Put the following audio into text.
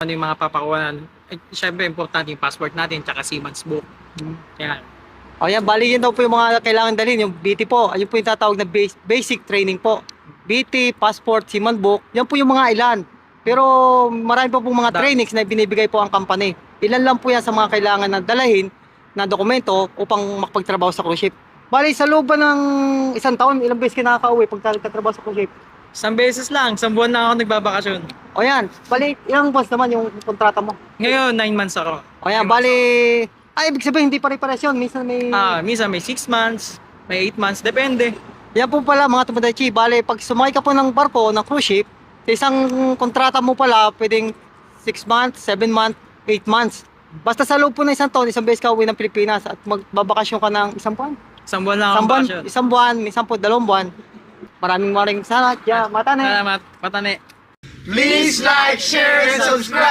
ano yung mga papakuan. Siyempre, importante yung passport natin, tsaka seaman's book. Yan. O yan, bali yun daw po yung mga kailangan dalhin, yung BT po. Ayun po yung tatawag na basic training po. BT, passport, seaman book, yan po yung mga ilan. Pero marami pa pong mga trainings na binibigay po ang company. Ilan lang po yan sa mga kailangan na dalahin na dokumento upang makapagtrabaho sa cruise ship. Bali, sa loob ba ng isang taon, ilang beses ka nakaka-uwi pag nagtatrabaho sa cruise ship? Isang beses lang, isang buwan lang ako nagbabakasyon. O yan, bali, ilang months naman yung kontrata mo? Ngayon, 9 months ako. O yan, bali, ibig sabihin, hindi pare-pares yun. Minsan may... Minsan may 6 months, may 8 months, depende. Yan po pala mga Tomodachi, bali, pag sumakay ka po ng barko, ng cruise ship, sa isang kontrata mo pala, pwedeng 6 months, 7 months, 8 months. Basta sa loob po ng isang taon, isang beses ka uwi ng Pilipinas at magbabakasyon ka ng isang buwan. Isang buwan lang ako bakasyon. Isang buwan, minsan po 2 buwan. Maraming salamat. Yeah, matane. Salamat, patane. Please like, share, and subscribe.